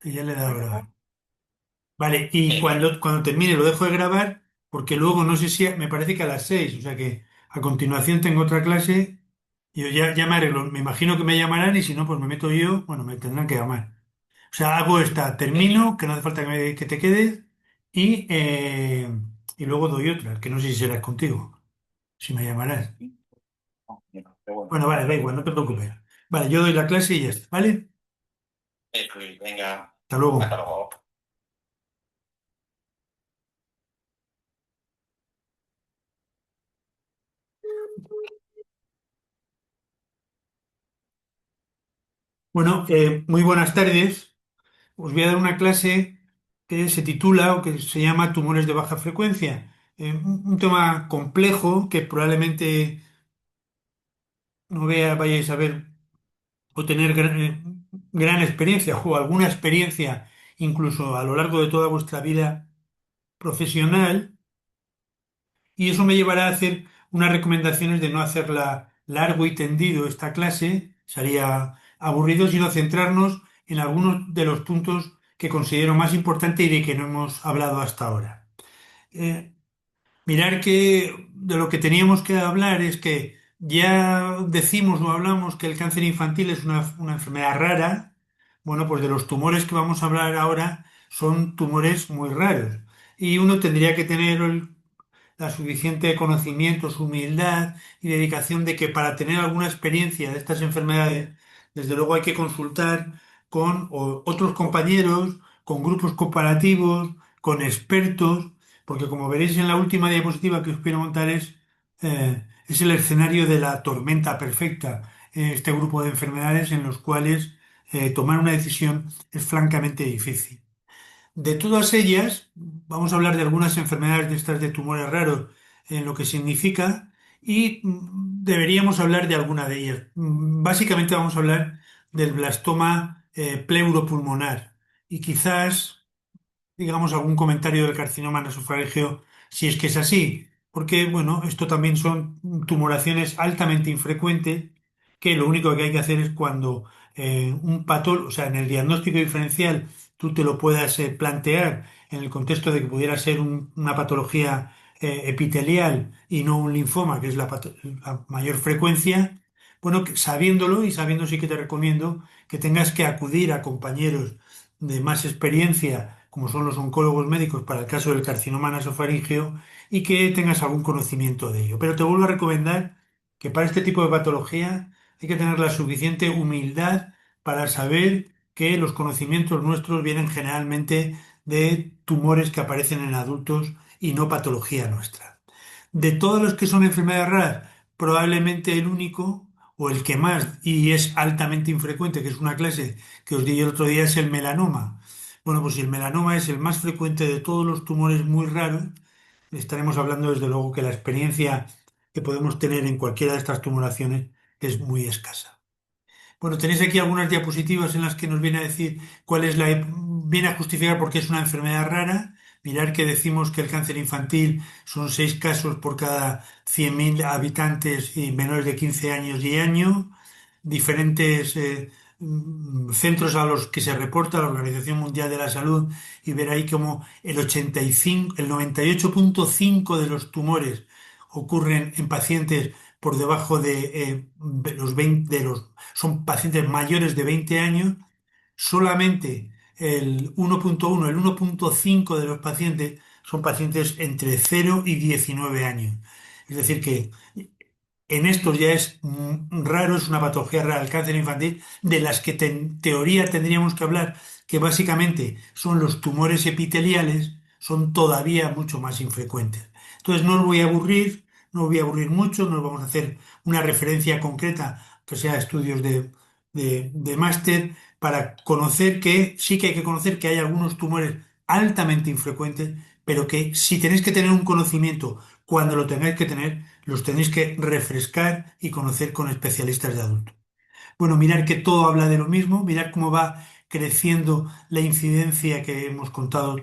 Y ya le he dado a grabar. Vale, y cuando termine lo dejo de grabar porque luego no sé si, me parece que a las 6, o sea que a continuación tengo otra clase y yo ya me arreglo. Me imagino que me llamarán y si no, pues me meto yo, bueno, me tendrán que llamar. O sea, hago esta, termino, que no hace falta que te quedes y, y luego doy otra, que no sé si serás contigo, si me llamarás. Pero bueno. Bueno, vale, da igual, no te preocupes. Vale, yo doy la clase y ya está, ¿vale? Pues venga, Hasta hasta luego. luego. Bueno, muy buenas tardes. Os voy a dar una clase que se titula o que se llama tumores de baja frecuencia. Un tema complejo que probablemente no vayáis a ver o tener gran experiencia o alguna experiencia incluso a lo largo de toda vuestra vida profesional. Y eso me llevará a hacer unas recomendaciones de no hacerla largo y tendido esta clase, sería aburrido, sino centrarnos en algunos de los puntos que considero más importantes y de que no hemos hablado hasta ahora. Eh, Mirar que de lo que teníamos que hablar es que ya decimos o hablamos que el cáncer infantil es una enfermedad rara. Bueno, pues de los tumores que vamos a hablar ahora son tumores muy raros. Y uno tendría que tener la suficiente conocimiento, su humildad y dedicación de que para tener alguna experiencia de estas enfermedades, desde luego hay que consultar con otros compañeros, con grupos comparativos, con expertos, porque como veréis en la última diapositiva que os quiero montar es el escenario de la tormenta perfecta, este grupo de enfermedades en los cuales tomar una decisión es francamente difícil. De todas ellas, vamos a hablar de algunas enfermedades de estas de tumores raros, en lo que significa, y deberíamos hablar de alguna de ellas. Básicamente vamos a hablar del blastoma pleuropulmonar y quizás digamos, algún comentario del carcinoma nasofaríngeo, si es que es así, porque, bueno, esto también son tumoraciones altamente infrecuentes, que lo único que hay que hacer es cuando un patólogo, o sea, en el diagnóstico diferencial, tú te lo puedas plantear en el contexto de que pudiera ser una patología epitelial y no un linfoma, que es la mayor frecuencia. Bueno, sabiéndolo y sabiendo sí que te recomiendo que tengas que acudir a compañeros de más experiencia, como son los oncólogos médicos para el caso del carcinoma nasofaríngeo, y que tengas algún conocimiento de ello. Pero te vuelvo a recomendar que para este tipo de patología hay que tener la suficiente humildad para saber que los conocimientos nuestros vienen generalmente de tumores que aparecen en adultos y no patología nuestra. De todos los que son enfermedades raras, probablemente el único o el que más, y es altamente infrecuente, que es una clase que os di el otro día, es el melanoma. Bueno, pues si el melanoma es el más frecuente de todos los tumores muy raros, estaremos hablando desde luego que la experiencia que podemos tener en cualquiera de estas tumoraciones es muy escasa. Bueno, tenéis aquí algunas diapositivas en las que nos viene a decir cuál es viene a justificar por qué es una enfermedad rara. Mirar que decimos que el cáncer infantil son 6 casos por cada 100.000 habitantes y menores de 15 años y año. Diferentes centros a los que se reporta la Organización Mundial de la Salud y ver ahí como el 85, el 98,5 de los tumores ocurren en pacientes por debajo de los 20, son pacientes mayores de 20 años, solamente el 1,1, el 1,5 de los pacientes son pacientes entre 0 y 19 años. Es decir, que en estos ya es raro, es una patología rara, el cáncer infantil, de las que en teoría tendríamos que hablar, que básicamente son los tumores epiteliales, son todavía mucho más infrecuentes. Entonces no os voy a aburrir, no os voy a aburrir mucho, nos vamos a hacer una referencia concreta, que sea estudios de máster, para conocer que sí que hay que conocer que hay algunos tumores altamente infrecuentes, pero que si tenéis que tener un conocimiento cuando lo tengáis que tener, los tenéis que refrescar y conocer con especialistas de adultos. Bueno, mirar que todo habla de lo mismo, mirar cómo va creciendo la incidencia que hemos contado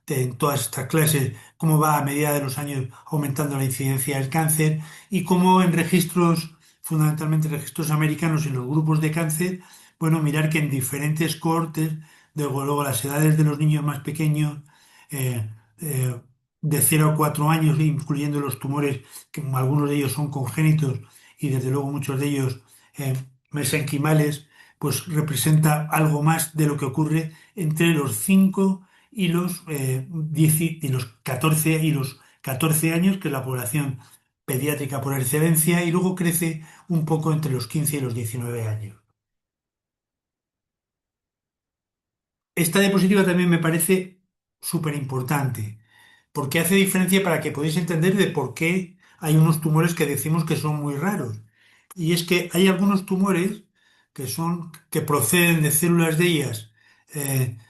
en todas estas clases, cómo va a medida de los años aumentando la incidencia del cáncer y cómo en registros, fundamentalmente registros americanos en los grupos de cáncer, bueno, mirar que en diferentes cohortes Desde luego, las edades de los niños más pequeños, eh, eh, de 0 a 4 años, incluyendo los tumores, que algunos de ellos son congénitos y desde luego muchos de ellos mesenquimales, pues representa algo más de lo que ocurre entre los 5 y los, 10 y los 14 años, que es la población pediátrica por excelencia, y luego crece un poco entre los 15 y los 19 años. Esta diapositiva también me parece súper importante, porque hace diferencia para que podáis entender de por qué hay unos tumores que decimos que son muy raros. Y es que hay algunos tumores que proceden de células de ellas,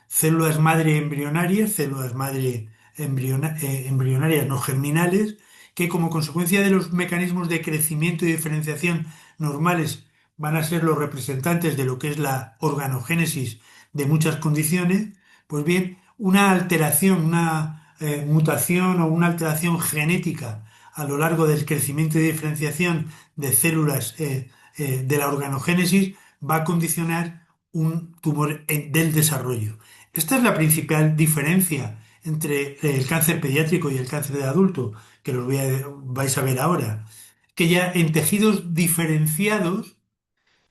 células madre embrionarias, células madre embrionarias no germinales, que como consecuencia de los mecanismos de crecimiento y diferenciación normales van a ser los representantes de lo que es la organogénesis de muchas condiciones. Pues bien, una alteración, una mutación o una alteración genética a lo largo del crecimiento y diferenciación de células de la organogénesis va a condicionar un tumor del desarrollo. Esta es la principal diferencia entre el cáncer pediátrico y el cáncer de adulto, que vais a ver ahora, que ya en tejidos diferenciados,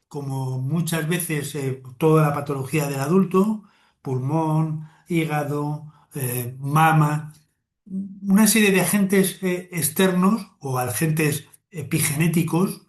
como muchas veces toda la patología del adulto, pulmón, hígado, mama, una serie de agentes externos o agentes epigenéticos,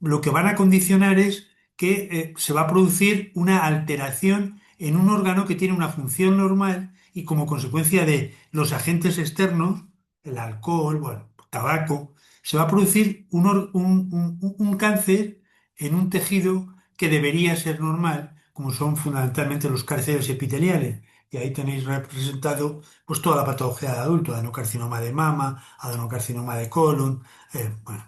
lo que van a condicionar es que se va a producir una alteración en un órgano que tiene una función normal y como consecuencia de los agentes externos, el alcohol, bueno, tabaco, se va a producir un cáncer en un tejido que debería ser normal, como son fundamentalmente los cánceres epiteliales. Y ahí tenéis representado pues toda la patología de adulto, adenocarcinoma de mama, adenocarcinoma de colon, bueno,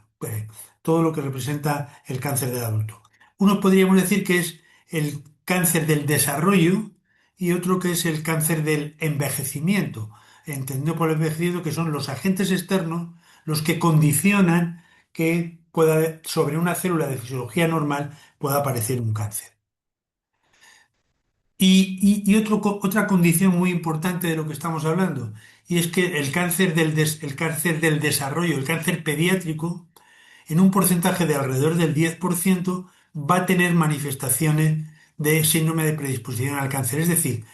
todo lo que representa el cáncer del adulto. Uno podríamos decir que es el cáncer del desarrollo y otro que es el cáncer del envejecimiento, entendido por el envejecimiento que son los agentes externos los que condicionan que pueda, sobre una célula de fisiología normal pueda aparecer un cáncer. Otra condición muy importante de lo que estamos hablando, y es que el cáncer del desarrollo, el cáncer pediátrico, en un porcentaje de alrededor del 10% va a tener manifestaciones de síndrome de predisposición al cáncer. Es decir,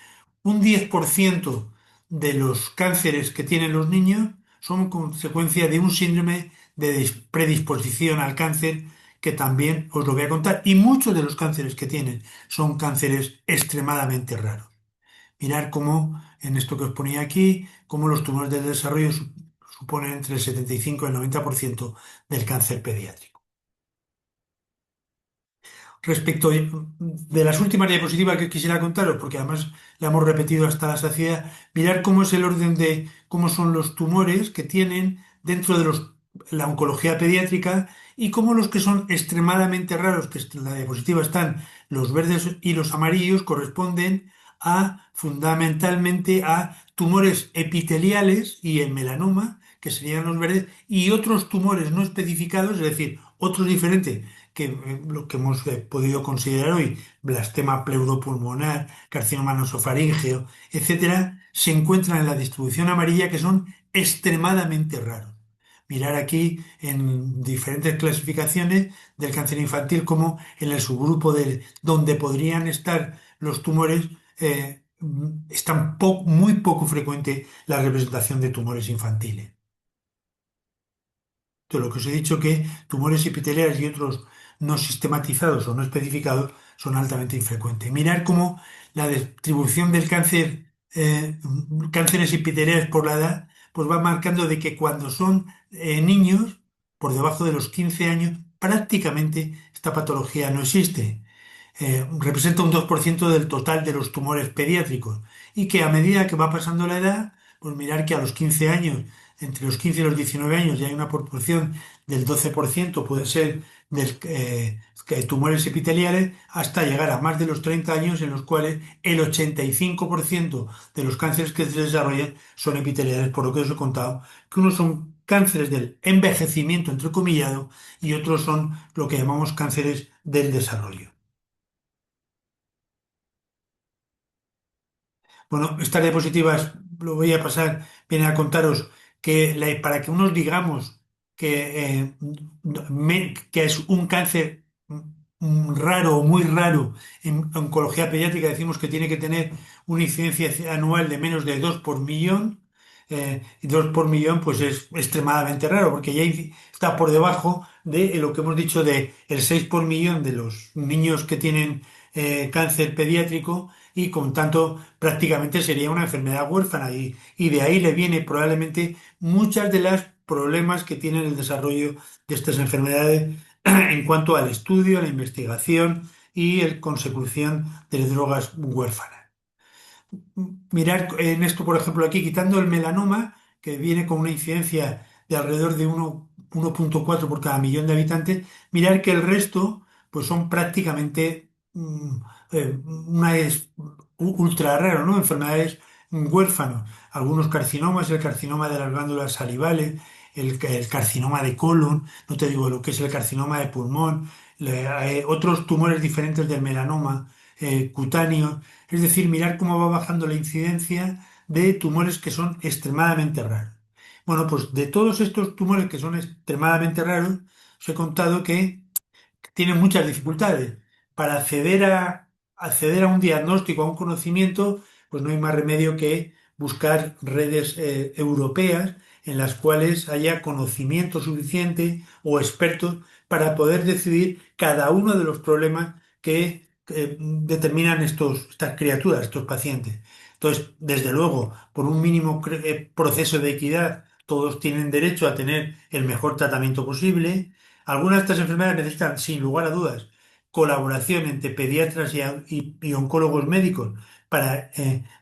un 10% de los cánceres que tienen los niños son consecuencia de un síndrome de predisposición al cáncer que también os lo voy a contar. Y muchos de los cánceres que tienen son cánceres extremadamente raros. Mirar cómo, en esto que os ponía aquí, cómo los tumores del desarrollo suponen entre el 75 y el 90% del cáncer pediátrico. Respecto de las últimas diapositivas que quisiera contaros, porque además la hemos repetido hasta la saciedad, mirar cómo es el orden de cómo son los tumores que tienen dentro de la oncología pediátrica y cómo los que son extremadamente raros, que en la diapositiva están los verdes y los amarillos, corresponden a fundamentalmente a tumores epiteliales y el melanoma, que serían los verdes, y otros tumores no especificados, es decir, otros diferentes que lo que hemos podido considerar hoy, blastema pleudopulmonar, carcinoma nasofaríngeo, etcétera, se encuentran en la distribución amarilla que son extremadamente raros. Mirar aquí en diferentes clasificaciones del cáncer infantil como en el subgrupo de donde podrían estar los tumores, están muy poco frecuente la representación de tumores infantiles. De lo que os he dicho que tumores epiteliales y otros no sistematizados o no especificados son altamente infrecuentes. Mirar cómo la distribución del cáncer, cánceres epiteliales por la edad, pues va marcando de que cuando son niños, por debajo de los 15 años, prácticamente esta patología no existe. Representa un 2% del total de los tumores pediátricos y que a medida que va pasando la edad, pues mirar que a los 15 años, entre los 15 y los 19 años, ya hay una proporción del 12%, puede ser que tumores epiteliales, hasta llegar a más de los 30 años en los cuales el 85% de los cánceres que se desarrollan son epiteliales, por lo que os he contado, que unos son cánceres del envejecimiento, entrecomillado, y otros son lo que llamamos cánceres del desarrollo. Bueno, estas diapositivas, lo voy a pasar, vienen a contaros que para que unos digamos que es un cáncer raro o muy raro en oncología pediátrica, decimos que tiene que tener una incidencia anual de menos de 2 por millón. Y 2 por millón, pues es extremadamente raro, porque ya está por debajo de lo que hemos dicho de el 6 por millón de los niños que tienen cáncer pediátrico y con tanto prácticamente sería una enfermedad huérfana y de ahí le viene probablemente muchas de las problemas que tienen el desarrollo de estas enfermedades en cuanto al estudio, a la investigación y la consecución de drogas huérfanas. Mirar en esto, por ejemplo, aquí, quitando el melanoma, que viene con una incidencia de alrededor de 1,4 por cada millón de habitantes, mirar que el resto, pues son prácticamente una es ultra raro, ¿no? Enfermedades huérfanos. Algunos carcinomas, el carcinoma de las glándulas salivales, el carcinoma de colon, no te digo lo que es el carcinoma de pulmón, otros tumores diferentes del melanoma, cutáneos. Es decir, mirar cómo va bajando la incidencia de tumores que son extremadamente raros. Bueno, pues de todos estos tumores que son extremadamente raros, os he contado que tienen muchas dificultades. Para acceder a un diagnóstico, a un conocimiento, pues no hay más remedio que buscar redes europeas en las cuales haya conocimiento suficiente o expertos para poder decidir cada uno de los problemas que determinan estas criaturas, estos pacientes. Entonces, desde luego, por un mínimo proceso de equidad, todos tienen derecho a tener el mejor tratamiento posible. Algunas de estas enfermedades necesitan, sin lugar a dudas, colaboración entre pediatras y oncólogos médicos para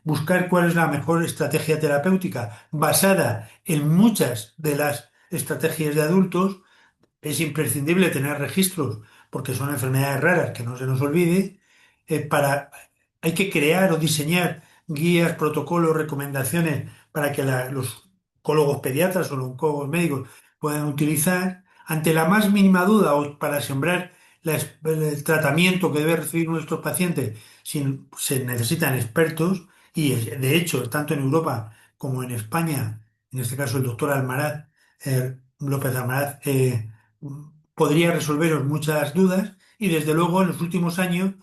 buscar cuál es la mejor estrategia terapéutica basada en muchas de las estrategias de adultos. Es imprescindible tener registros porque son enfermedades raras, que no se nos olvide. Hay que crear o diseñar guías, protocolos, recomendaciones para que los oncólogos pediatras o los oncólogos médicos puedan utilizar ante la más mínima duda o para sembrar el tratamiento que debe recibir nuestros pacientes. Se necesitan expertos y de hecho, tanto en Europa como en España, en este caso el doctor Almaraz, López Almaraz, podría resolveros muchas dudas y desde luego en los últimos años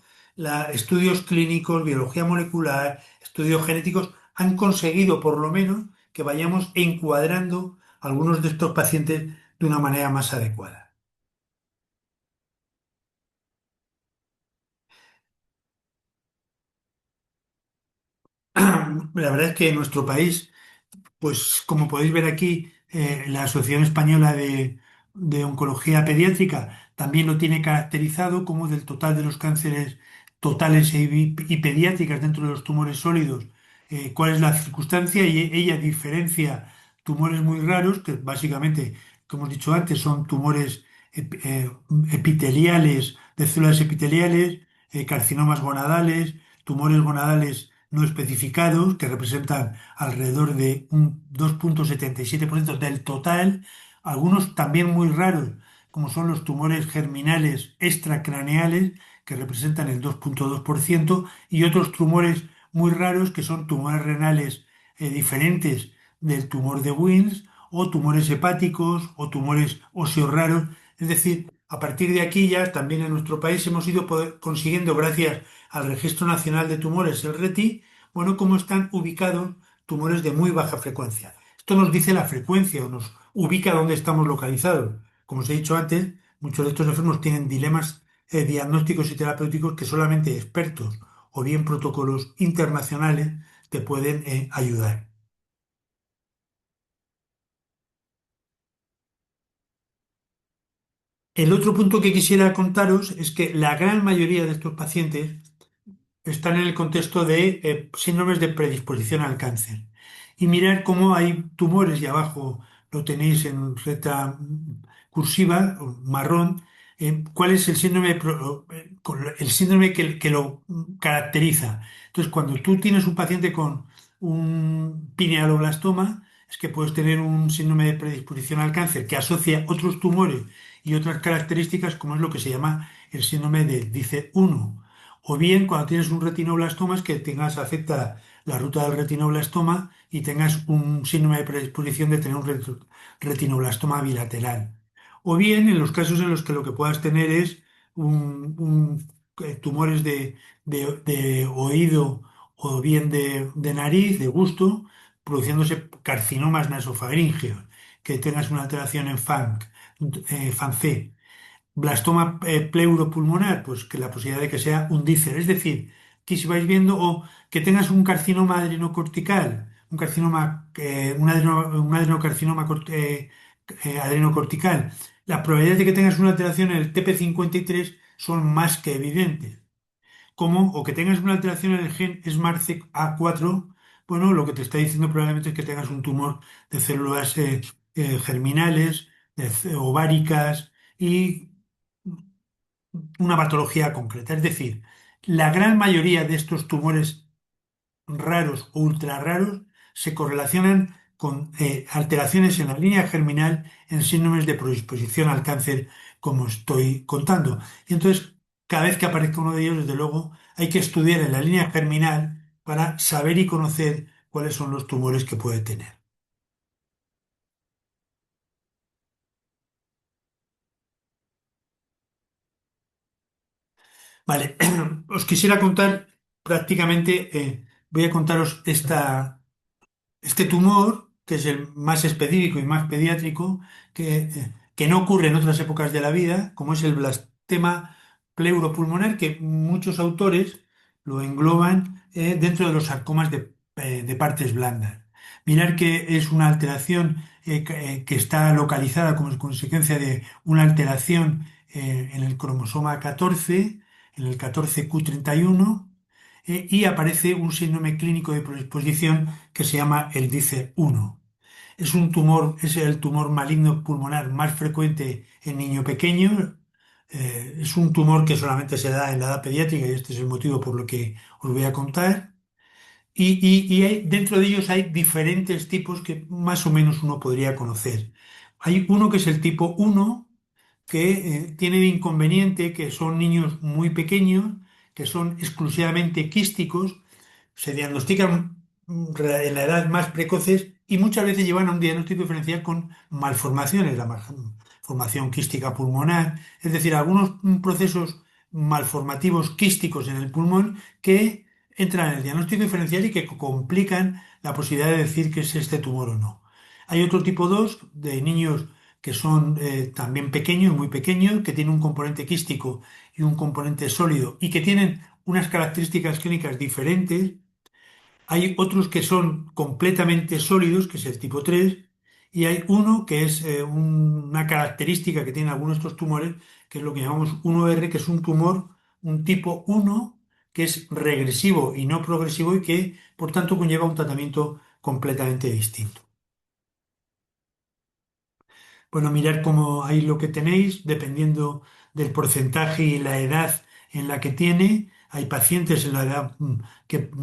estudios clínicos, biología molecular, estudios genéticos han conseguido por lo menos que vayamos encuadrando algunos de estos pacientes de una manera más adecuada. La verdad es que en nuestro país, pues como podéis ver aquí, la Asociación Española de Oncología Pediátrica también lo tiene caracterizado como del total de los cánceres totales y pediátricas dentro de los tumores sólidos, cuál es la circunstancia y ella diferencia tumores muy raros, que básicamente, como hemos dicho antes, son tumores epiteliales, de células epiteliales, carcinomas gonadales, tumores gonadales no especificados, que representan alrededor de un 2,77% del total, algunos también muy raros, como son los tumores germinales extracraneales, que representan el 2,2%, y otros tumores muy raros, que son tumores renales diferentes del tumor de Wilms, o tumores hepáticos, o tumores óseos raros. Es decir, a partir de aquí ya también en nuestro país hemos ido consiguiendo, gracias al Registro Nacional de Tumores, el RETI, bueno, cómo están ubicados tumores de muy baja frecuencia. Esto nos dice la frecuencia o nos ubica dónde estamos localizados. Como os he dicho antes, muchos de estos enfermos tienen dilemas diagnósticos y terapéuticos que solamente expertos o bien protocolos internacionales te pueden ayudar. El otro punto que quisiera contaros es que la gran mayoría de estos pacientes están en el contexto de síndromes de predisposición al cáncer. Y mirar cómo hay tumores, y abajo lo tenéis en letra cursiva, o marrón, cuál es el síndrome, el síndrome que lo caracteriza. Entonces, cuando tú tienes un paciente con un pinealoblastoma, es que puedes tener un síndrome de predisposición al cáncer que asocia otros tumores y otras características, como es lo que se llama el síndrome de DICE 1. O bien, cuando tienes un retinoblastomas que afecta la ruta del retinoblastoma y tengas un síndrome de predisposición de tener un retinoblastoma bilateral. O bien en los casos en los que lo que puedas tener es tumores de oído o bien de nariz, de gusto, produciéndose carcinomas nasofaringeos, que tengas una alteración en FANC, blastoma pleuropulmonar, pues que la posibilidad de que sea un dícer. Es decir, que si vais viendo, o que tengas un carcinoma adrenocortical, un carcinoma, un adenocarcinoma adrenocortical, las probabilidades de que tengas una alteración en el TP53 son más que evidentes. Como, o que tengas una alteración en el gen SMARCA4, bueno, lo que te está diciendo probablemente es que tengas un tumor de células germinales, ováricas y una patología concreta. Es decir, la gran mayoría de estos tumores raros o ultra raros se correlacionan con alteraciones en la línea germinal en síndromes de predisposición al cáncer, como estoy contando. Y entonces, cada vez que aparezca uno de ellos, desde luego, hay que estudiar en la línea germinal para saber y conocer cuáles son los tumores que puede tener. Vale, os quisiera contar prácticamente, voy a contaros este tumor, que es el más específico y más pediátrico, que no ocurre en otras épocas de la vida, como es el blastema pleuropulmonar, que muchos autores lo engloban dentro de los sarcomas de partes blandas. Mirar que es una alteración que está localizada como consecuencia de una alteración en el cromosoma 14, en el 14q31, y aparece un síndrome clínico de predisposición que se llama el DICER1. Es un tumor, es el tumor maligno pulmonar más frecuente en niño pequeño. Es un tumor que solamente se da en la edad pediátrica y este es el motivo por lo que os voy a contar. Dentro de ellos hay diferentes tipos que más o menos uno podría conocer. Hay uno que es el tipo 1, que tiene de inconveniente que son niños muy pequeños, que son exclusivamente quísticos, se diagnostican en la edad más precoces y muchas veces llevan a un diagnóstico diferencial con malformaciones, la malformación quística pulmonar, es decir, algunos procesos malformativos quísticos en el pulmón que entran en el diagnóstico diferencial y que complican la posibilidad de decir que es este tumor o no. Hay otro tipo 2 de niños que son también pequeños, muy pequeños, que tienen un componente quístico y un componente sólido y que tienen unas características clínicas diferentes. Hay otros que son completamente sólidos, que es el tipo 3, y hay uno que es una característica que tienen algunos de estos tumores, que es lo que llamamos 1R, que es un tumor, un tipo 1, que es regresivo y no progresivo y que, por tanto, conlleva un tratamiento completamente distinto. Bueno, mirar cómo ahí lo que tenéis, dependiendo del porcentaje y la edad en la que tiene. Hay pacientes en la edad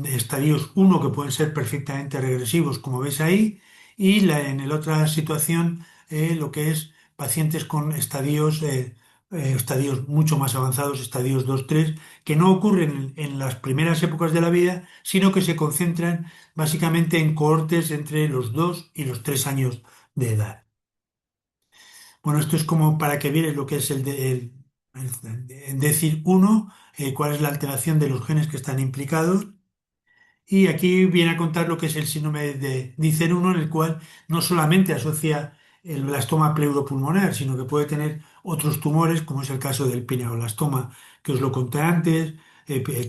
estadios uno que pueden ser perfectamente regresivos, como ves ahí, y en la otra situación lo que es pacientes con estadios mucho más avanzados, estadios 2 3 que no ocurren en las primeras épocas de la vida, sino que se concentran básicamente en cohortes entre los 2 y los 3 años de edad. Bueno, esto es como para que vieres lo que es el decir uno, cuál es la alteración de los genes que están implicados. Y aquí viene a contar lo que es el síndrome de Dicer 1, en el cual no solamente asocia el blastoma pleuropulmonar, sino que puede tener otros tumores, como es el caso del pineoblastoma, que os lo conté antes,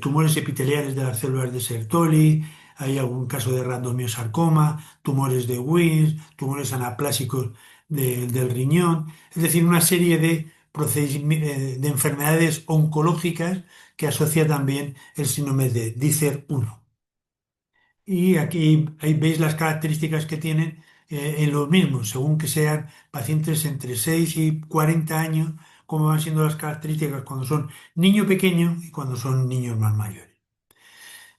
tumores epiteliales de las células de Sertoli, hay algún caso de randomiosarcoma, tumores de Wilms, tumores anaplásicos del riñón, es decir, una serie de, de enfermedades oncológicas que asocia también el síndrome de Dicer 1. Y aquí ahí veis las características que tienen en los mismos, según que sean pacientes entre 6 y 40 años, cómo van siendo las características cuando son niños pequeños y cuando son niños más mayores.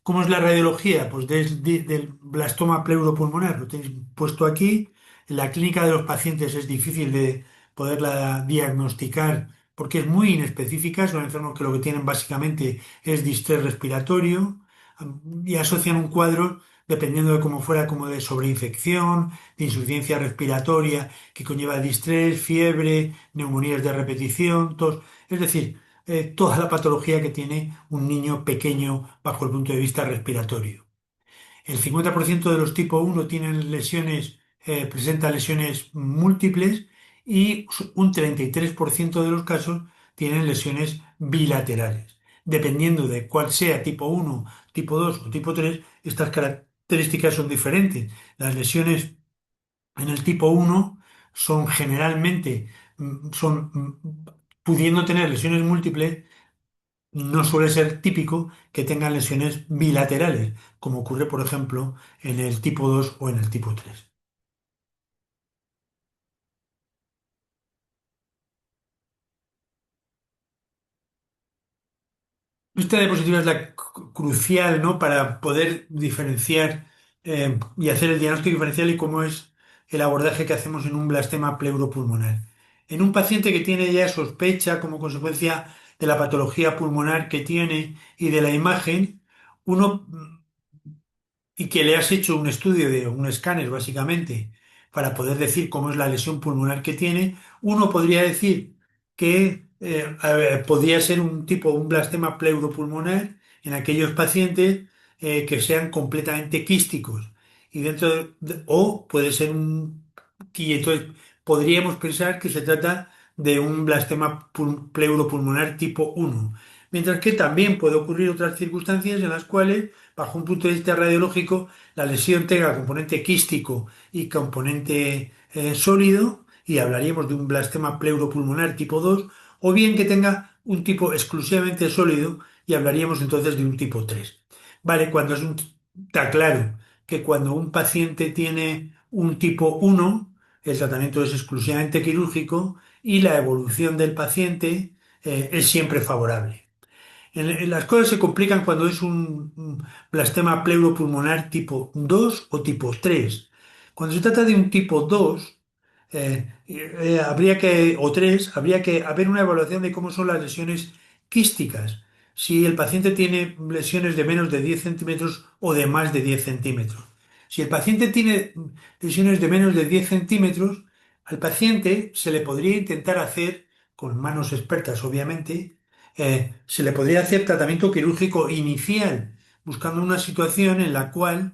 ¿Cómo es la radiología? Pues del blastoma pleuropulmonar, lo tenéis puesto aquí. La clínica de los pacientes es difícil de poderla diagnosticar porque es muy inespecífica. Son enfermos que lo que tienen básicamente es distrés respiratorio y asocian un cuadro. dependiendo de cómo fuera, como de sobreinfección, de insuficiencia respiratoria, que conlleva distrés, fiebre, neumonías de repetición, tos. Es decir, toda la patología que tiene un niño pequeño bajo el punto de vista respiratorio. El 50% de los tipo 1 tienen lesiones, presenta lesiones múltiples y un 33% de los casos tienen lesiones bilaterales. Dependiendo de cuál sea tipo 1, tipo 2 o tipo 3, estas características son diferentes. Las lesiones en el tipo 1 son generalmente, pudiendo tener lesiones múltiples, no suele ser típico que tengan lesiones bilaterales, como ocurre, por ejemplo, en el tipo 2 o en el tipo 3. Esta diapositiva es la crucial, ¿no? Para poder diferenciar y hacer el diagnóstico diferencial y cómo es el abordaje que hacemos en un blastema pleuropulmonar. En un paciente que tiene ya sospecha como consecuencia de la patología pulmonar que tiene y de la imagen, uno y que le has hecho un estudio de un escáner, básicamente, para poder decir cómo es la lesión pulmonar que tiene, uno podría decir que podría ser un tipo, un blastema pleuropulmonar en aquellos pacientes que sean completamente quísticos. Y o puede ser y entonces podríamos pensar que se trata de un blastema pleuropulmonar tipo 1. Mientras que también puede ocurrir otras circunstancias en las cuales bajo un punto de vista radiológico, la lesión tenga componente quístico y componente sólido, y hablaríamos de un blastema pleuropulmonar tipo 2, o bien que tenga un tipo exclusivamente sólido y hablaríamos entonces de un tipo 3. Vale, está claro que cuando un paciente tiene un tipo 1, el tratamiento es exclusivamente quirúrgico y la evolución del paciente es siempre favorable. Las cosas se complican cuando es un blastema pleuropulmonar tipo 2 o tipo 3. Cuando se trata de un tipo 2, o 3, habría que haber una evaluación de cómo son las lesiones quísticas. Si el paciente tiene lesiones de menos de 10 centímetros o de más de 10 centímetros. Si el paciente tiene lesiones de menos de 10 centímetros, al paciente se le podría intentar hacer, con manos expertas obviamente, se le podría hacer tratamiento quirúrgico inicial, buscando una situación en la cual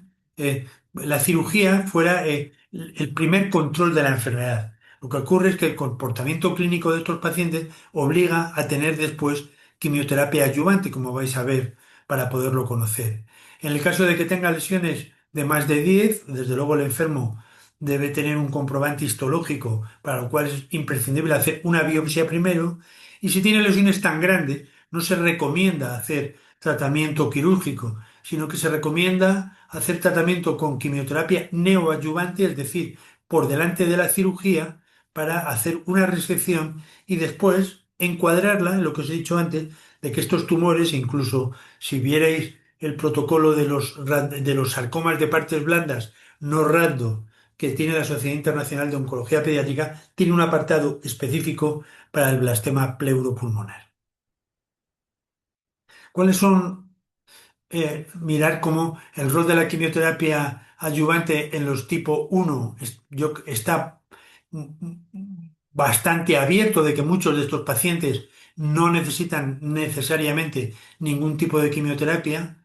la cirugía fuera el primer control de la enfermedad. Lo que ocurre es que el comportamiento clínico de estos pacientes obliga a tener después quimioterapia adyuvante, como vais a ver, para poderlo conocer. En el caso de que tenga lesiones de más de 10, desde luego el enfermo debe tener un comprobante histológico, para lo cual es imprescindible hacer una biopsia primero, y si tiene lesiones tan grandes, no se recomienda hacer tratamiento quirúrgico, sino que se recomienda hacer tratamiento con quimioterapia neoadyuvante, es decir, por delante de la cirugía, para hacer una resección y después encuadrarla en lo que os he dicho antes, de que estos tumores, incluso si vierais el protocolo de los sarcomas de partes blandas no rando que tiene la Sociedad Internacional de Oncología Pediátrica, tiene un apartado específico para el blastema pleuropulmonar. ¿Cuáles son mirar cómo el rol de la quimioterapia adyuvante en los tipo 1 está bastante abierto, de que muchos de estos pacientes no necesitan necesariamente ningún tipo de quimioterapia?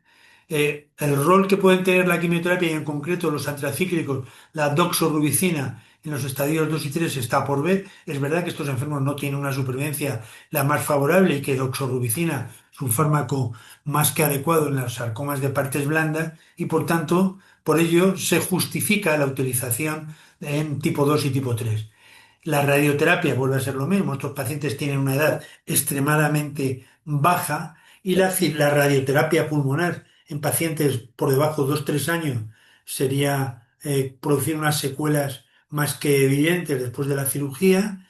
El rol que pueden tener la quimioterapia y en concreto los antracíclicos, la doxorubicina en los estadios 2 y 3 está por ver. Es verdad que estos enfermos no tienen una supervivencia la más favorable y que doxorubicina es un fármaco más que adecuado en los sarcomas de partes blandas y por tanto, por ello se justifica la utilización en tipo 2 y tipo 3. La radioterapia vuelve a ser lo mismo. Estos pacientes tienen una edad extremadamente baja y la radioterapia pulmonar en pacientes por debajo de 2 3 años sería producir unas secuelas más que evidentes después de la cirugía.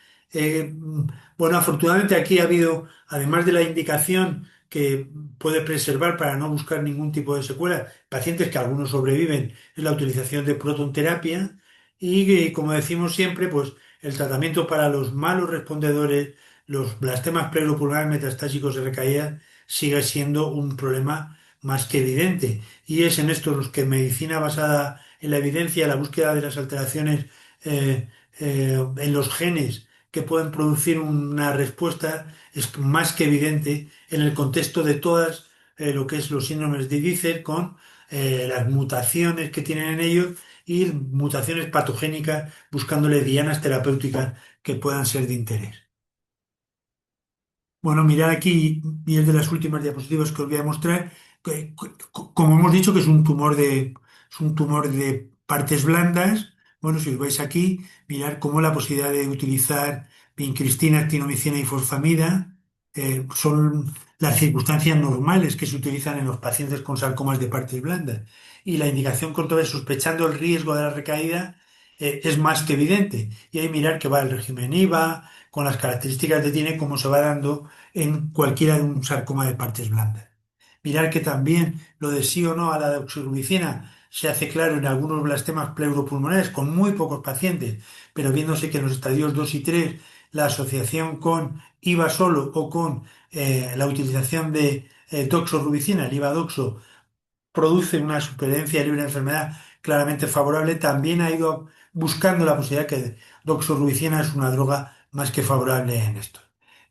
Bueno, afortunadamente aquí ha habido, además de la indicación que puede preservar para no buscar ningún tipo de secuela, pacientes que algunos sobreviven, es la utilización de protonterapia y, como decimos siempre, pues el tratamiento para los malos respondedores, los blastemas pleuropulmonares metastásicos de recaída, sigue siendo un problema más que evidente. Y es en esto los que medicina basada en la evidencia, la búsqueda de las alteraciones eh, en los genes que pueden producir una respuesta, es más que evidente en el contexto de todas lo que es los síndromes de Diesel con las mutaciones que tienen en ellos y mutaciones patogénicas buscándole dianas terapéuticas que puedan ser de interés. Bueno, mirad aquí, y es de las últimas diapositivas que os voy a mostrar, como hemos dicho que es un tumor de partes blandas. Bueno, si os vais aquí, mirar cómo la posibilidad de utilizar vincristina, actinomicina y fosfamida son las circunstancias normales que se utilizan en los pacientes con sarcomas de partes blandas. Y la indicación contra sospechando el riesgo de la recaída es más que evidente. Y ahí mirar que va el régimen IVA, con las características que tiene, cómo se va dando en cualquiera de un sarcoma de partes blandas. Mirar que también lo de sí o no a la doxorubicina se hace claro en algunos blastemas pleuropulmonares con muy pocos pacientes, pero viéndose que en los estadios 2 y 3 la asociación con IVA solo o con la utilización de doxorubicina, el IVA doxo, produce una supervivencia libre de enfermedad claramente favorable, también ha ido buscando la posibilidad que doxorubicina es una droga más que favorable en esto.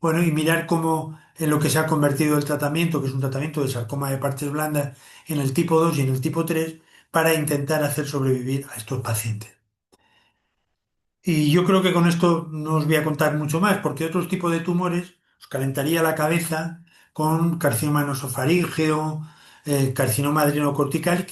Bueno, y mirar cómo en lo que se ha convertido el tratamiento, que es un tratamiento de sarcoma de partes blandas en el tipo 2 y en el tipo 3, para intentar hacer sobrevivir a estos pacientes. Y yo creo que con esto no os voy a contar mucho más, porque otros tipos de tumores os calentaría la cabeza con carcinoma nasofaríngeo, carcinoma adrenocortical,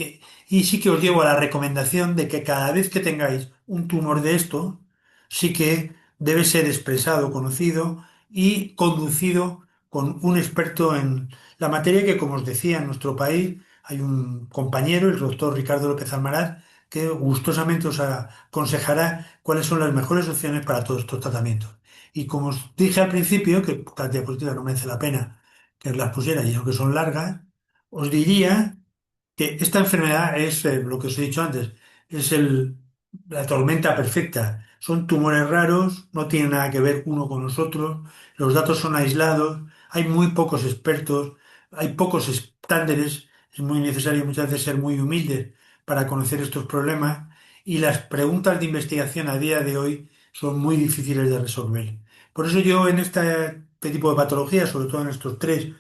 y sí que os llevo a la recomendación de que cada vez que tengáis un tumor de esto, sí que debe ser expresado, conocido y conducido con un experto en la materia que, como os decía, en nuestro país hay un compañero, el doctor Ricardo López Almaraz, que gustosamente os aconsejará cuáles son las mejores opciones para todos estos tratamientos. Y como os dije al principio, que las diapositivas no merece la pena que os las pusiera, y aunque son largas, os diría que esta enfermedad es lo que os he dicho antes, es la tormenta perfecta. Son tumores raros, no tienen nada que ver uno con los otros, los datos son aislados, hay muy pocos expertos, hay pocos estándares, es muy necesario muchas veces ser muy humildes para conocer estos problemas y las preguntas de investigación a día de hoy son muy difíciles de resolver. Por eso yo en este tipo de patologías, sobre todo en estos tres,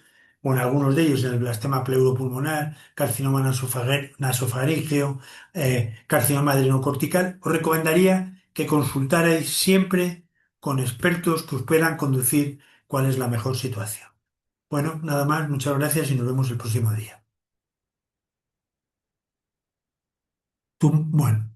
o en algunos de ellos, en el blastema pleuropulmonar, carcinoma nasofaríngeo, carcinoma adrenocortical, os recomendaría que consultarais siempre con expertos que os puedan conducir cuál es la mejor situación. Bueno, nada más, muchas gracias y nos vemos el próximo día. Bueno.